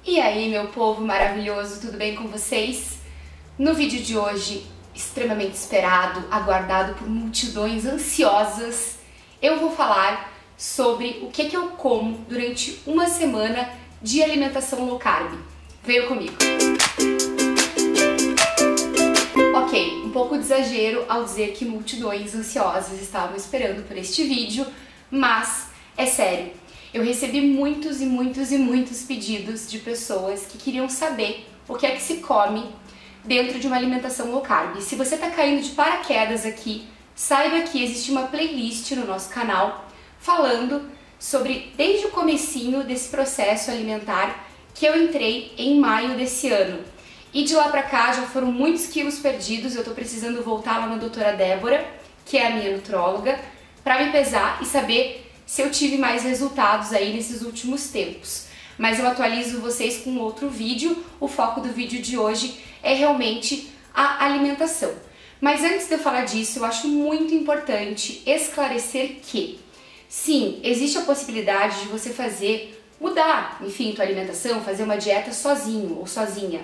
E aí, meu povo maravilhoso, tudo bem com vocês? No vídeo de hoje, extremamente esperado, aguardado por multidões ansiosas, eu vou falar sobre o que eu como durante uma semana de alimentação low carb. Venham comigo! Ok, um pouco de exagero ao dizer que multidões ansiosas estavam esperando por este vídeo, mas é sério. Eu recebi muitos pedidos de pessoas que queriam saber o que é que se come dentro de uma alimentação low carb. Se você está caindo de paraquedas aqui, saiba que existe uma playlist no nosso canal falando sobre desde o comecinho desse processo alimentar que eu entrei em maio desse ano. E de lá pra cá já foram muitos quilos perdidos, eu tô precisando voltar lá na doutora Débora, que é a minha nutróloga, pra me pesar e saber se eu tive mais resultados aí nesses últimos tempos. Mas eu atualizo vocês com outro vídeo, o foco do vídeo de hoje é realmente a alimentação. Mas antes de eu falar disso, eu acho muito importante esclarecer que, sim, existe a possibilidade de você mudar, enfim, tua alimentação, fazer uma dieta sozinho ou sozinha.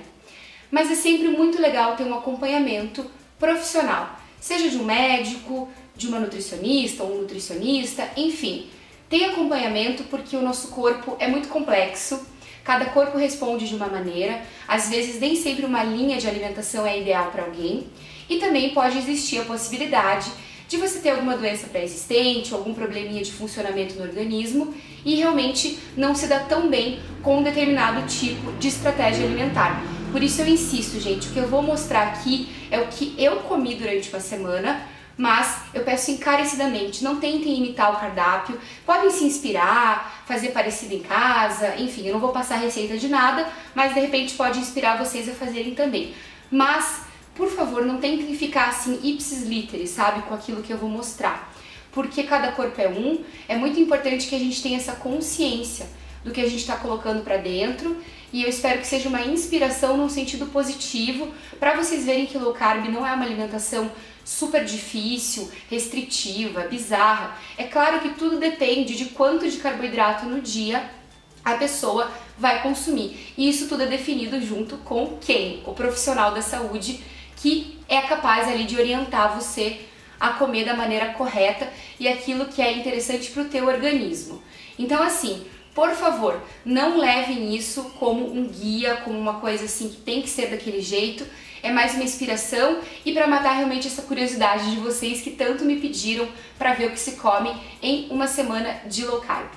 Mas é sempre muito legal ter um acompanhamento profissional, seja de um médico, de uma nutricionista ou um nutricionista, enfim. Tem acompanhamento porque o nosso corpo é muito complexo, cada corpo responde de uma maneira, às vezes nem sempre uma linha de alimentação é ideal para alguém, e também pode existir a possibilidade de você ter alguma doença pré-existente, algum probleminha de funcionamento no organismo e realmente não se dá tão bem com um determinado tipo de estratégia alimentar. Por isso eu insisto, gente, o que eu vou mostrar aqui é o que eu comi durante uma semana, mas eu peço encarecidamente, não tentem imitar o cardápio, podem se inspirar, fazer parecido em casa, enfim, eu não vou passar receita de nada, mas de repente pode inspirar vocês a fazerem também. Mas, por favor, não tentem ficar assim ipsis literis, sabe, com aquilo que eu vou mostrar, porque cada corpo é um, é muito importante que a gente tenha essa consciência do que a gente está colocando para dentro, e eu espero que seja uma inspiração num sentido positivo, para vocês verem que low carb não é uma alimentação super difícil, restritiva, bizarra. É claro que tudo depende de quanto de carboidrato no dia a pessoa vai consumir, e isso tudo é definido junto com quem? O profissional da saúde, que é capaz ali de orientar você a comer da maneira correta e aquilo que é interessante para o teu organismo. Então assim, por favor, não levem isso como um guia, como uma coisa assim que tem que ser daquele jeito. É mais uma inspiração e para matar realmente essa curiosidade de vocês que tanto me pediram para ver o que se come em uma semana de low carb.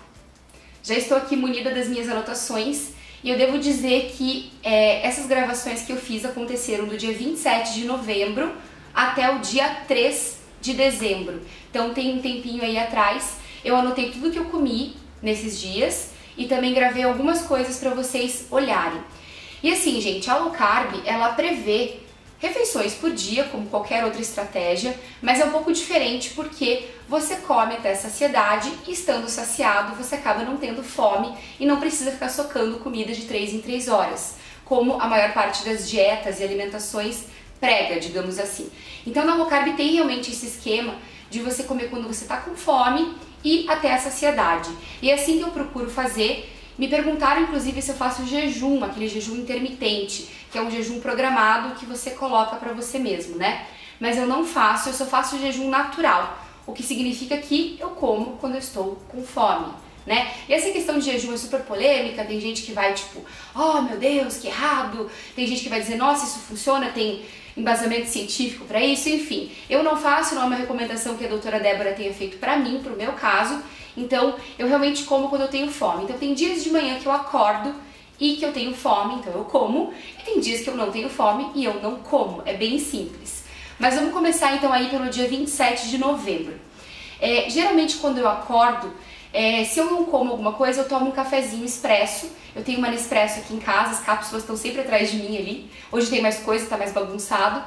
Já estou aqui munida das minhas anotações e eu devo dizer que essas gravações que eu fiz aconteceram do dia 27 de novembro até o dia 3 de dezembro. Então tem um tempinho aí atrás, eu anotei tudo que eu comi nesses dias e também gravei algumas coisas para vocês olharem. E assim, gente, a low carb, ela prevê refeições por dia, como qualquer outra estratégia, mas é um pouco diferente porque você come até saciedade e estando saciado você acaba não tendo fome e não precisa ficar socando comida de 3 em 3 horas, como a maior parte das dietas e alimentações prega, digamos assim. Então na low carb tem realmente esse esquema de você comer quando você está com fome e até a saciedade. E é assim que eu procuro fazer. Me perguntaram inclusive se eu faço jejum, aquele jejum intermitente, que é um jejum programado que você coloca para você mesmo, né? Mas eu não faço, eu só faço jejum natural, o que significa que eu como quando eu estou com fome, né? E essa questão de jejum é super polêmica, tem gente que vai tipo, oh meu Deus, que errado, tem gente que vai dizer, nossa, isso funciona, tem embasamento científico para isso, enfim. Eu não faço, não é uma recomendação que a doutora Débora tenha feito para mim, pro meu caso, então eu realmente como quando eu tenho fome. Então tem dias de manhã que eu acordo e que eu tenho fome, então eu como, e tem dias que eu não tenho fome e eu não como, é bem simples. Mas vamos começar então aí pelo dia 27 de novembro. Geralmente quando eu acordo, se eu não como alguma coisa, eu tomo um cafezinho expresso. Eu tenho uma Nespresso aqui em casa, as cápsulas estão sempre atrás de mim ali. Hoje tem mais coisa, tá mais bagunçado.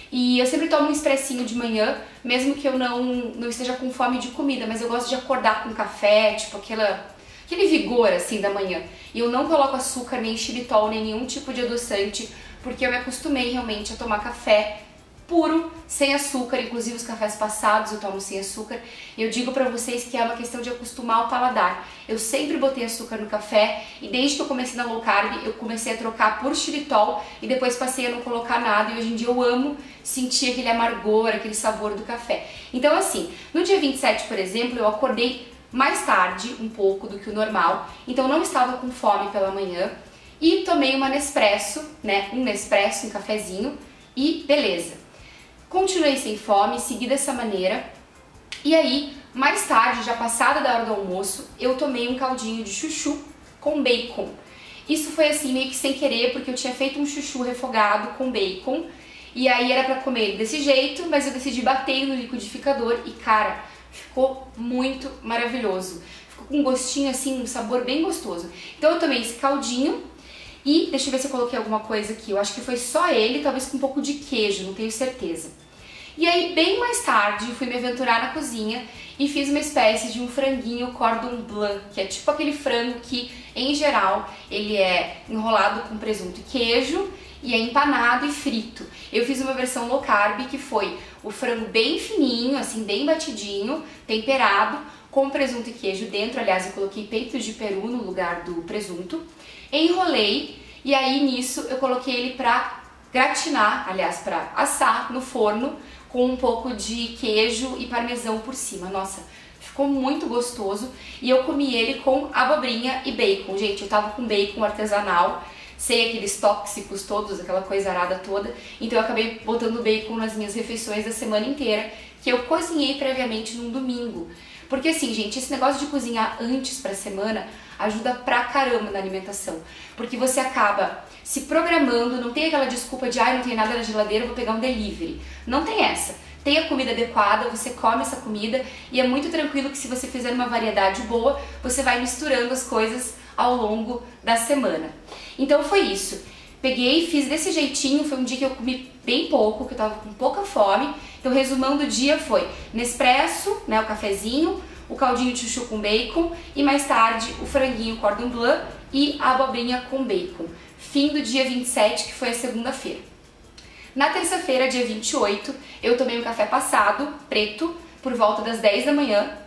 E eu sempre tomo um expressinho de manhã, mesmo que eu não esteja com fome de comida, mas eu gosto de acordar com café, tipo aquele vigor assim da manhã. E eu não coloco açúcar, nem xilitol, nem nenhum tipo de adoçante, porque eu me acostumei realmente a tomar café puro, sem açúcar, inclusive os cafés passados eu tomo sem açúcar. Eu digo pra vocês que é uma questão de acostumar o paladar. Eu sempre botei açúcar no café e desde que eu comecei na low carb, eu comecei a trocar por xilitol e depois passei a não colocar nada e hoje em dia eu amo sentir aquele amargor, aquele sabor do café. Então assim, no dia 27, por exemplo, eu acordei mais tarde um pouco do que o normal, então não estava com fome pela manhã e tomei uma Nespresso, né, um Nespresso, um cafezinho e beleza. Continuei sem fome, segui dessa maneira e aí, mais tarde, já passada da hora do almoço, eu tomei um caldinho de chuchu com bacon. Isso foi assim meio que sem querer, porque eu tinha feito um chuchu refogado com bacon e aí era pra comer desse jeito, mas eu decidi bater no liquidificador e cara, ficou muito maravilhoso. Ficou com um gostinho assim, um sabor bem gostoso. Então eu tomei esse caldinho e deixa eu ver se eu coloquei alguma coisa aqui. Eu acho que foi só ele, talvez com um pouco de queijo, não tenho certeza. E aí, bem mais tarde, fui me aventurar na cozinha e fiz uma espécie de um franguinho cordon bleu, que é tipo aquele frango que, em geral, ele é enrolado com presunto e queijo e é empanado e frito. Eu fiz uma versão low carb, que foi o frango bem fininho, assim, bem batidinho, temperado, com presunto e queijo dentro. Aliás, eu coloquei peito de peru no lugar do presunto. Enrolei e aí nisso eu coloquei ele pra gratinar, aliás, pra assar no forno com um pouco de queijo e parmesão por cima. Nossa, ficou muito gostoso e eu comi ele com abobrinha e bacon. Gente, eu tava com bacon artesanal, sem aqueles tóxicos todos, aquela coisa arada toda, então eu acabei botando bacon nas minhas refeições da semana inteira, que eu cozinhei previamente num domingo. Porque assim, gente, esse negócio de cozinhar antes pra semana ajuda pra caramba na alimentação. Porque você acaba se programando, não tem aquela desculpa de não tem nada na geladeira, vou pegar um delivery. Não tem essa. Tem a comida adequada, você come essa comida e é muito tranquilo que se você fizer uma variedade boa, você vai misturando as coisas ao longo da semana. Então foi isso. Peguei, fiz desse jeitinho, foi um dia que eu comi bem pouco, que eu tava com pouca fome. Então, resumando o dia foi Nespresso, né, o cafezinho, o caldinho de chuchu com bacon e mais tarde o franguinho cordon bleu e a abobrinha com bacon. Fim do dia 27, que foi a segunda-feira. Na terça-feira, dia 28, eu tomei um café passado, preto, por volta das 10 da manhã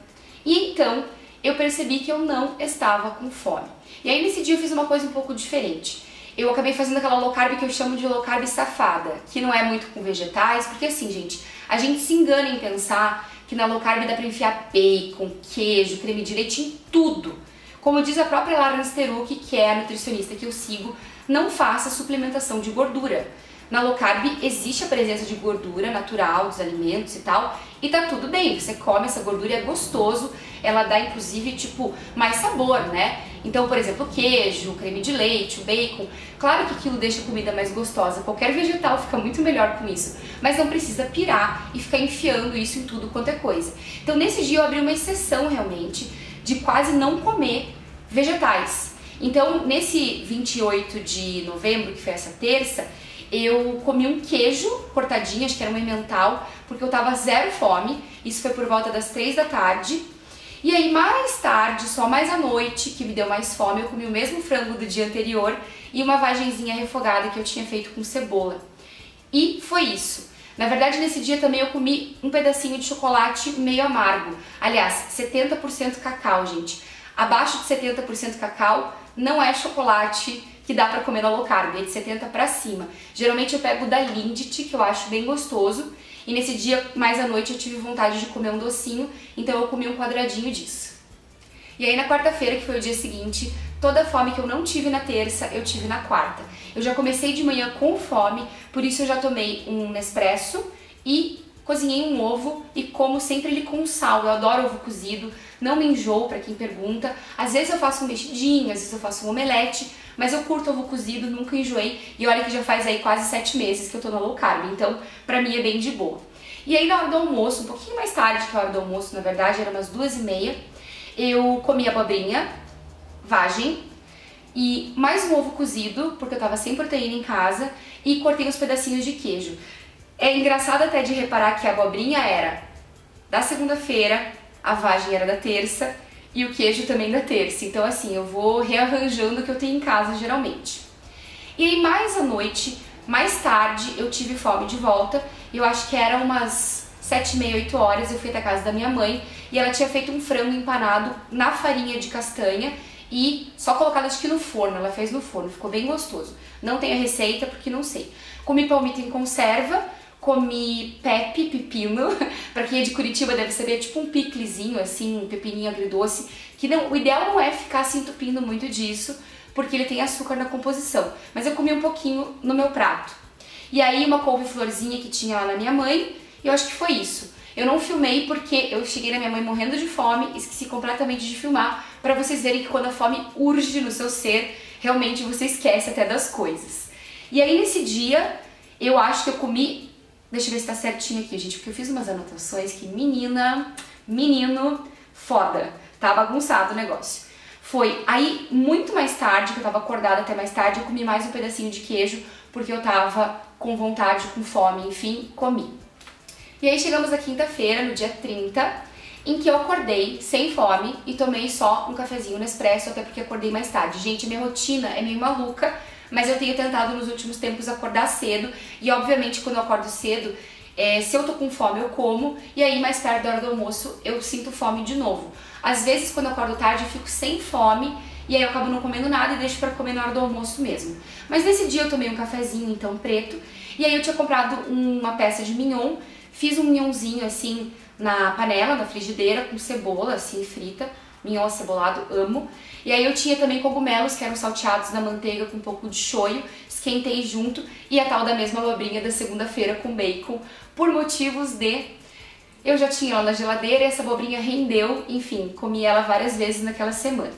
e então eu percebi que eu não estava com fome. E aí nesse dia eu fiz uma coisa um pouco diferente. Eu acabei fazendo aquela low carb que eu chamo de low carb safada, que não é muito com vegetais, porque assim, gente, a gente se engana em pensar que na low carb dá pra enfiar bacon, queijo, creme de leite em tudo. Como diz a própria Lara Steruk, que é a nutricionista que eu sigo, não faça suplementação de gordura. Na low carb existe a presença de gordura natural dos alimentos e tal, e tá tudo bem, você come essa gordura, é gostoso, ela dá inclusive tipo mais sabor, né? Então, por exemplo, o queijo, o creme de leite, o bacon, claro que aquilo deixa a comida mais gostosa, qualquer vegetal fica muito melhor com isso, mas não precisa pirar e ficar enfiando isso em tudo quanto é coisa. Então nesse dia eu abri uma exceção realmente de quase não comer vegetais. Então nesse 28 de novembro, que foi essa terça, eu comi um queijo cortadinho, acho que era um emmental, porque eu tava zero fome, isso foi por volta das 3 da tarde. E aí mais tarde, só mais à noite, que me deu mais fome, eu comi o mesmo frango do dia anterior e uma vagenzinha refogada que eu tinha feito com cebola. E foi isso. Na verdade, nesse dia também eu comi um pedacinho de chocolate meio amargo. Aliás, 70% cacau, gente. Abaixo de 70% cacau não é chocolate que dá pra comer na low carb, é de 70 pra cima. Geralmente eu pego o da Lindt, que eu acho bem gostoso, e nesse dia, mais à noite, eu tive vontade de comer um docinho, então eu comi um quadradinho disso. E aí na quarta-feira, que foi o dia seguinte, toda a fome que eu não tive na terça, eu tive na quarta. Eu já comecei de manhã com fome, por isso eu já tomei um Nespresso e cozinhei um ovo e como sempre ele com sal. Eu adoro ovo cozido, não me enjoo pra quem pergunta. Às vezes eu faço um mexidinho, às vezes eu faço um omelete, mas eu curto ovo cozido, nunca enjoei. E olha que já faz aí quase 7 meses que eu tô na low carb, então pra mim é bem de boa. E aí na hora do almoço, um pouquinho mais tarde que a hora do almoço, na verdade, era umas 2h30, eu comi abobrinha, vagem, e mais um ovo cozido, porque eu tava sem proteína em casa, e cortei uns pedacinhos de queijo. É engraçado até de reparar que a abobrinha era da segunda-feira, a vagem era da terça, e o queijo também da terça. Então assim, eu vou rearranjando o que eu tenho em casa geralmente. E aí mais à noite, mais tarde, eu tive fome de volta, eu acho que era umas 7h30, 8 horas, eu fui até a casa da minha mãe e ela tinha feito um frango empanado na farinha de castanha e só colocado acho que no forno, ela fez no forno, ficou bem gostoso. Não tenho a receita porque não sei. Comi palmito em conserva, comi pepino, pra quem é de Curitiba deve saber, é tipo um piclezinho assim, um pepininho agridoce, que não, o ideal não é ficar se entupindo muito disso, porque ele tem açúcar na composição, mas eu comi um pouquinho no meu prato. E aí uma couve-florzinha que tinha lá na minha mãe, e eu acho que foi isso. Eu não filmei porque eu cheguei na minha mãe morrendo de fome, esqueci completamente de filmar, pra vocês verem que quando a fome urge no seu ser, realmente você esquece até das coisas. E aí nesse dia, eu acho que eu comi, deixa eu ver se tá certinho aqui, gente, porque eu fiz umas anotações que menino, foda, tá bagunçado o negócio. Foi aí, muito mais tarde, que eu tava acordada até mais tarde, eu comi mais um pedacinho de queijo, porque eu tava com vontade, com fome, enfim, comi. E aí chegamos na quinta-feira, no dia 30, em que eu acordei sem fome e tomei só um cafezinho Nespresso, até porque acordei mais tarde. Gente, minha rotina é meio maluca, mas eu tenho tentado nos últimos tempos acordar cedo, e obviamente quando eu acordo cedo, se eu tô com fome eu como, e aí mais tarde da hora do almoço eu sinto fome de novo. Às vezes quando eu acordo tarde eu fico sem fome, e aí eu acabo não comendo nada e deixo pra comer na hora do almoço mesmo. Mas nesse dia eu tomei um cafezinho então preto, e aí eu tinha comprado uma peça de mignon, fiz um mignonzinho assim na panela, na frigideira, com cebola assim frita, mignon acebolado, amo. E aí eu tinha também cogumelos que eram salteados na manteiga com um pouco de shoyu, esquentei junto, e a tal da mesma abobrinha da segunda-feira com bacon, por motivos de... eu já tinha ela na geladeira e essa abobrinha rendeu, enfim, comi ela várias vezes naquela semana.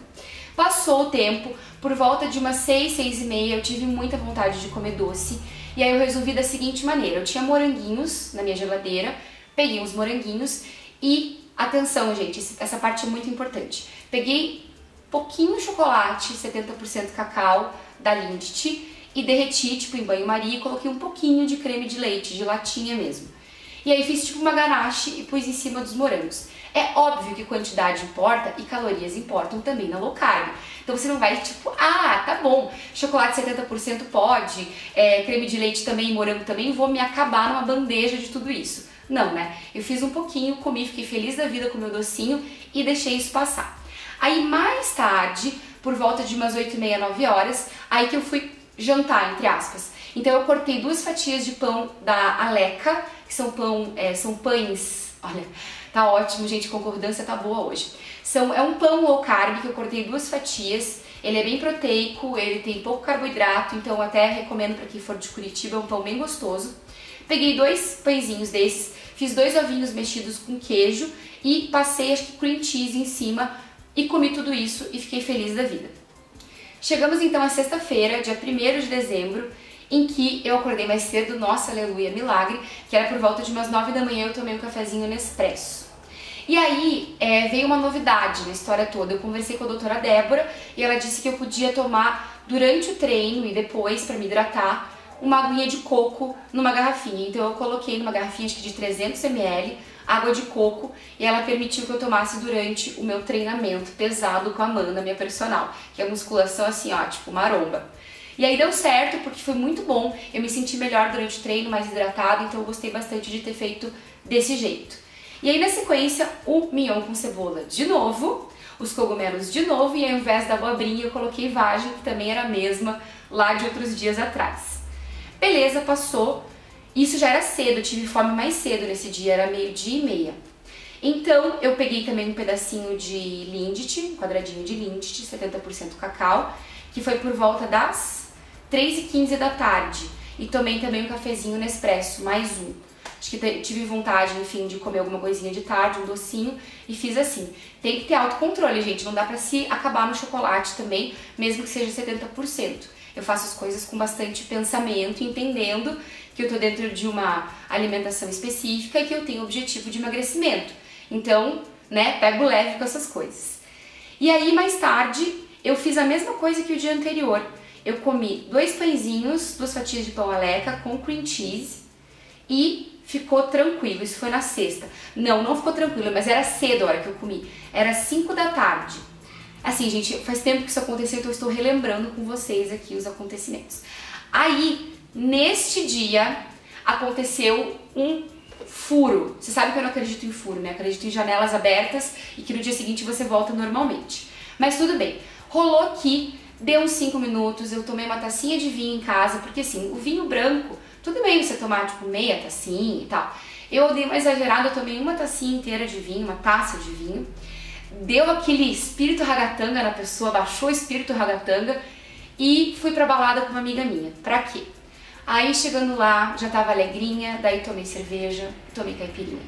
Passou o tempo, por volta de umas 6, 6h30 eu tive muita vontade de comer doce, e aí eu resolvi da seguinte maneira, eu tinha moranguinhos na minha geladeira, peguei uns moranguinhos e, atenção gente, essa parte é muito importante, peguei pouquinho chocolate, 70% cacau da Lindt, e derreti tipo em banho-maria e coloquei um pouquinho de creme de leite, de latinha mesmo. E aí fiz tipo uma ganache e pus em cima dos morangos. É óbvio que quantidade importa e calorias importam também na low carb. Então você não vai tipo, ah, tá bom, chocolate 70% pode, creme de leite também, morango também, vou me acabar numa bandeja de tudo isso. Não, né? Eu fiz um pouquinho, comi, fiquei feliz da vida com o meu docinho e deixei isso passar. Aí mais tarde, por volta de umas 8h30, 9 horas, aí que eu fui jantar, entre aspas. Então eu cortei 2 fatias de pão da Aleca, que são pães, olha, tá ótimo, gente, concordância tá boa hoje. É um pão low carb que eu cortei 2 fatias, ele é bem proteico, ele tem pouco carboidrato, então até recomendo para quem for de Curitiba, é um pão bem gostoso. Peguei 2 pãezinhos desses, fiz 2 ovinhos mexidos com queijo e passei acho que cream cheese em cima e comi tudo isso e fiquei feliz da vida. Chegamos então à sexta-feira, dia 1º de dezembro, em que eu acordei mais cedo, nossa, aleluia, milagre, que era por volta de umas 9 da manhã, eu tomei um cafezinho Nespresso. E aí veio uma novidade na história toda, eu conversei com a doutora Débora e ela disse que eu podia tomar durante o treino e depois, para me hidratar, uma aguinha de coco numa garrafinha. Então eu coloquei numa garrafinha acho que de 300 ml, água de coco, e ela permitiu que eu tomasse durante o meu treinamento pesado com a Amanda, minha personal, que é musculação assim, ó, tipo maromba. E aí deu certo, porque foi muito bom, eu me senti melhor durante o treino, mais hidratada, então eu gostei bastante de ter feito desse jeito. E aí na sequência, o mignon com cebola de novo, os cogumelos de novo, e ao invés da abobrinha eu coloquei vagem, que também era a mesma lá de outros dias atrás. Beleza, passou. Isso já era cedo, eu tive fome mais cedo nesse dia, era 12h30. Então eu peguei também um pedacinho de Lindt, um quadradinho de Lindt, 70% cacau, que foi por volta das 3h15 da tarde. E tomei também um cafezinho Nespresso, mais um. Acho que tive vontade, enfim, de comer alguma coisinha de tarde, um docinho, e fiz assim. Tem que ter autocontrole, gente, não dá pra se acabar no chocolate também, mesmo que seja 70%. Eu faço as coisas com bastante pensamento, entendendo que eu tô dentro de uma alimentação específica e que eu tenho o objetivo de emagrecimento. Então, né, pego leve com essas coisas. E aí, mais tarde, eu fiz a mesma coisa que o dia anterior. Eu comi 2 pãezinhos, 2 fatias de pão Aleca com cream cheese e ficou tranquilo. Isso foi na sexta. Não ficou tranquilo, mas era cedo a hora que eu comi. Era 5 da tarde. Assim, gente, faz tempo que isso aconteceu, então eu estou relembrando com vocês aqui os acontecimentos. Aí, neste dia, aconteceu um furo. Você sabe que eu não acredito em furo, né? Eu acredito em janelas abertas e que no dia seguinte você volta normalmente. Mas tudo bem. Rolou que deu uns 5 minutos, eu tomei uma tacinha de vinho em casa, porque assim, o vinho branco, tudo bem você tomar tipo meia tacinha e tal. Eu dei uma exagerada, eu tomei uma tacinha inteira de vinho, uma taça de vinho. Deu aquele espírito ragatanga na pessoa, baixou o espírito ragatanga e fui pra balada com uma amiga minha. Pra quê? Aí chegando lá, já tava alegrinha, daí tomei cerveja, tomei caipirinha.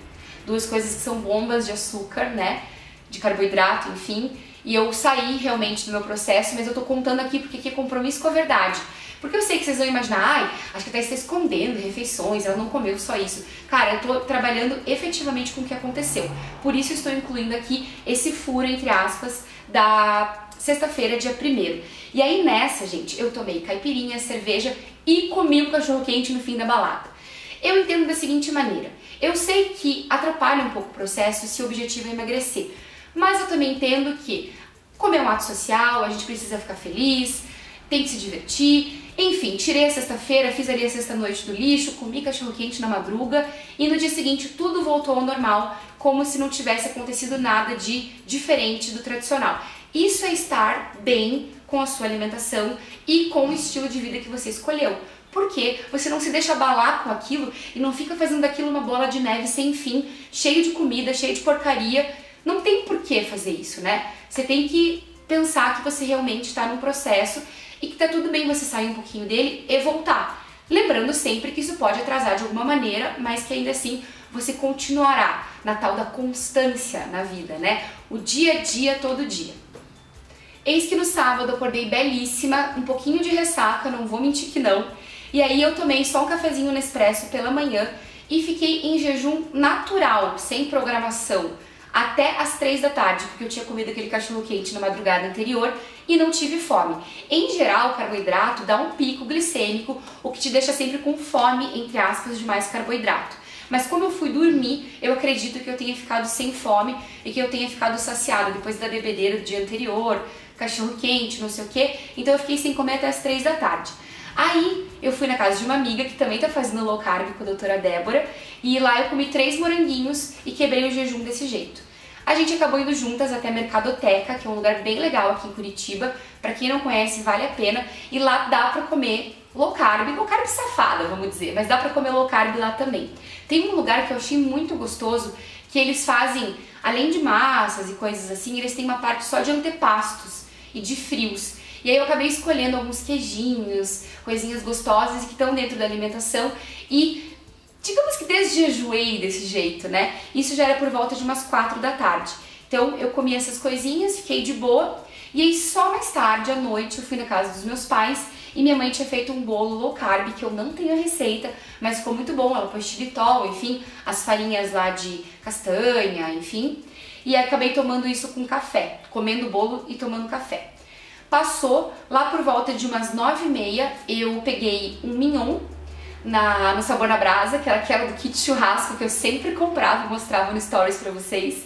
Duas coisas que são bombas de açúcar, né? De carboidrato, enfim. E eu saí realmente do meu processo, mas eu tô contando aqui porque aqui é compromisso com a verdade. Porque eu sei que vocês vão imaginar, ai, acho que até está escondendo refeições, ela não comeu só isso. Cara, eu tô trabalhando efetivamente com o que aconteceu. Por isso eu estou incluindo aqui esse furo, entre aspas, da sexta-feira, dia 1º. E aí nessa, gente, eu tomei caipirinha, cerveja e comi um cachorro-quente no fim da balada. Eu entendo da seguinte maneira, eu sei que atrapalha um pouco o processo se o objetivo é emagrecer, mas eu também entendo que comer é um ato social, a gente precisa ficar feliz, tem que se divertir. Enfim, tirei a sexta-feira, fiz ali a sexta-noite do lixo, comi cachorro-quente na madruga e no dia seguinte tudo voltou ao normal, como se não tivesse acontecido nada de diferente do tradicional. Isso é estar bem com a sua alimentação e com o estilo de vida que você escolheu. Porque você não se deixa abalar com aquilo e não fica fazendo daquilo uma bola de neve sem fim, cheio de comida, cheio de porcaria. Não tem por que fazer isso, né? Você tem que pensar que você realmente está num processo e que tá tudo bem você sair um pouquinho dele e voltar. Lembrando sempre que isso pode atrasar de alguma maneira, mas que ainda assim você continuará na tal da constância na vida, né? O dia a dia, todo dia. Eis que no sábado eu acordei belíssima, um pouquinho de ressaca, não vou mentir que não. E aí eu tomei só um cafezinho Nespresso pela manhã e fiquei em jejum natural, sem programação, até as 3 da tarde, porque eu tinha comido aquele cachorro-quente na madrugada anterior e não tive fome. Em geral, o carboidrato dá um pico glicêmico, o que te deixa sempre com fome, entre aspas, de mais carboidrato. Mas como eu fui dormir, eu acredito que eu tenha ficado sem fome e que eu tenha ficado saciada depois da bebedeira do dia anterior, cachorro-quente, não sei o que. Então eu fiquei sem comer até as 3 da tarde. Aí eu fui na casa de uma amiga que também tá fazendo low carb com a doutora Débora e lá eu comi 3 moranguinhos e quebrei o jejum desse jeito. A gente acabou indo juntas até a Mercadoteca, que é um lugar bem legal aqui em Curitiba. Pra quem não conhece, vale a pena. E lá dá pra comer low carb safada, vamos dizer, mas dá pra comer low carb lá também. Tem um lugar que eu achei muito gostoso, que eles fazem, além de massas e coisas assim, eles têm uma parte só de antepastos e de frios. E aí eu acabei escolhendo alguns queijinhos, coisinhas gostosas que estão dentro da alimentação e digamos que desjejuei desse jeito, né? Isso já era por volta de umas 4 da tarde. Então eu comi essas coisinhas, fiquei de boa e aí só mais tarde, à noite, eu fui na casa dos meus pais e minha mãe tinha feito um bolo low carb, que eu não tenho a receita, mas ficou muito bom. Ela pôs xilitol, enfim, as farinhas lá de castanha, enfim. E acabei tomando isso com café, comendo o bolo e tomando café. Passou, lá por volta de umas 9h30, eu peguei um mignon no Sabor na Brasa, que era aquela do kit churrasco que eu sempre comprava e mostrava no stories pra vocês.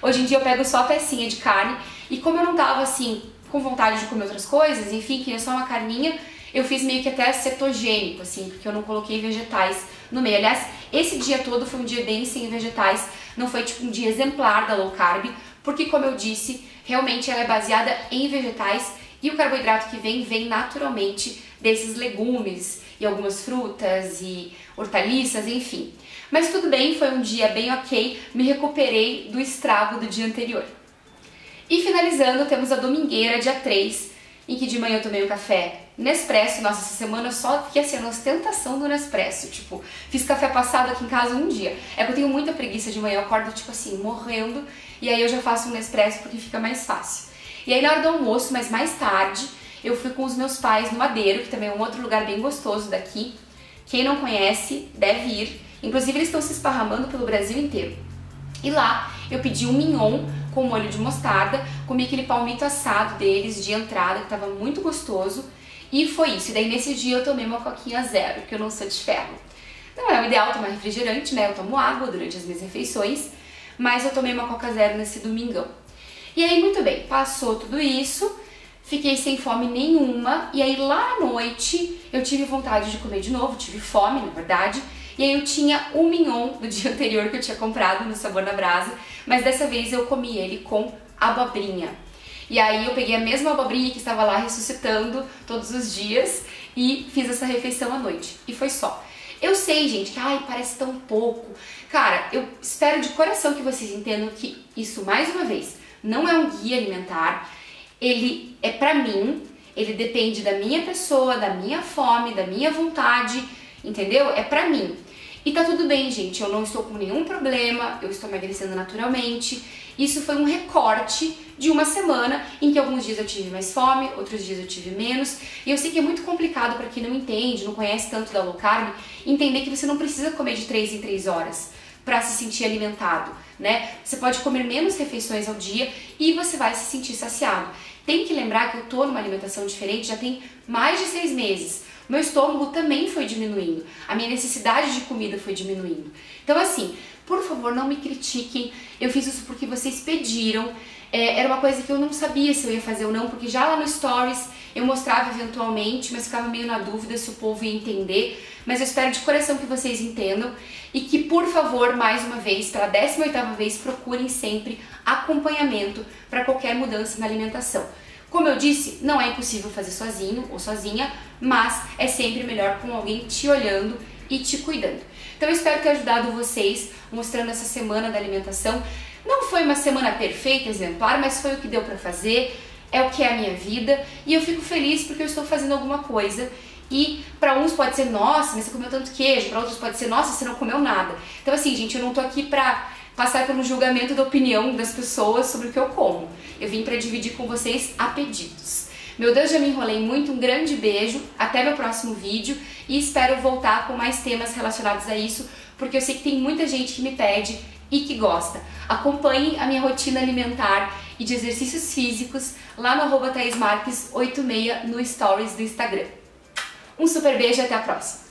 Hoje em dia eu pego só a pecinha de carne e como eu não tava assim com vontade de comer outras coisas, enfim, queria só uma carninha, eu fiz meio que até cetogênico, assim, porque eu não coloquei vegetais no meio. Aliás, esse dia todo foi um dia bem sem vegetais, não foi tipo um dia exemplar da low carb, porque como eu disse, realmente ela é baseada em vegetais e o carboidrato que vem naturalmente desses legumes e algumas frutas e hortaliças, enfim. Mas tudo bem, foi um dia bem ok, me recuperei do estrago do dia anterior. E finalizando, temos a domingueira, dia 3, em que de manhã eu tomei um café Nespresso. Nossa, essa semana eu só fiquei assim, na ostentação do Nespresso, tipo, fiz café passado aqui em casa um dia. É que eu tenho muita preguiça de manhã, eu acordo tipo assim, morrendo, e aí eu já faço um Nespresso porque fica mais fácil. E aí na hora do almoço, mas mais tarde, eu fui com os meus pais no Madeiro, que também é um outro lugar bem gostoso daqui. Quem não conhece, deve ir. Inclusive eles estão se esparramando pelo Brasil inteiro. E lá eu pedi um mignon com molho de mostarda, comi aquele palmito assado deles de entrada, que estava muito gostoso. E foi isso. E daí nesse dia eu tomei uma coquinha zero, porque eu não sou de ferro. Não é o ideal tomar refrigerante, né? Eu tomo água durante as minhas refeições, mas eu tomei uma coca zero nesse domingão. E aí, muito bem, passou tudo isso, fiquei sem fome nenhuma, e aí lá à noite eu tive vontade de comer de novo, tive fome, na verdade, E aí eu tinha o mignon do dia anterior que eu tinha comprado no Sabor na Brasa, mas dessa vez eu comi ele com abobrinha. E aí eu peguei a mesma abobrinha que estava lá ressuscitando todos os dias e fiz essa refeição à noite. E foi só. Eu sei, gente, que ai, parece tão pouco. Cara, eu espero de coração que vocês entendam que isso, mais uma vez, não é um guia alimentar. Ele é pra mim, ele depende da minha pessoa, da minha fome, da minha vontade, entendeu? É pra mim. E tá tudo bem, gente, eu não estou com nenhum problema, eu estou emagrecendo naturalmente. Isso foi um recorte de uma semana em que alguns dias eu tive mais fome, outros dias eu tive menos. E eu sei que é muito complicado para quem não entende, não conhece tanto da low carb, entender que você não precisa comer de 3 em 3 horas para se sentir alimentado, né? Você pode comer menos refeições ao dia e você vai se sentir saciado. Tem que lembrar que eu tô numa alimentação diferente já tem mais de 6 meses. Meu estômago também foi diminuindo, a minha necessidade de comida foi diminuindo. Então assim, por favor, não me critiquem, eu fiz isso porque vocês pediram, era uma coisa que eu não sabia se eu ia fazer ou não, porque já lá no Stories eu mostrava eventualmente, mas ficava meio na dúvida se o povo ia entender, mas eu espero de coração que vocês entendam e que, por favor, mais uma vez, pela 18ª vez, procurem sempre acompanhamento para qualquer mudança na alimentação. Como eu disse, não é impossível fazer sozinho ou sozinha, mas é sempre melhor com alguém te olhando e te cuidando. Então eu espero ter ajudado vocês mostrando essa semana da alimentação. Não foi uma semana perfeita, exemplar, mas foi o que deu pra fazer, é o que é a minha vida e eu fico feliz porque eu estou fazendo alguma coisa. E para uns pode ser, nossa, mas você comeu tanto queijo, para outros pode ser, nossa, você não comeu nada. Então assim, gente, eu não tô aqui pra passar por um julgamento da opinião das pessoas sobre o que eu como. Eu vim para dividir com vocês a pedidos. Meu Deus, já me enrolei muito, um grande beijo, até meu próximo vídeo e espero voltar com mais temas relacionados a isso, porque eu sei que tem muita gente que me pede e que gosta. Acompanhem a minha rotina alimentar e de exercícios físicos lá no @thaismarques86 no Stories do Instagram. Um super beijo e até a próxima!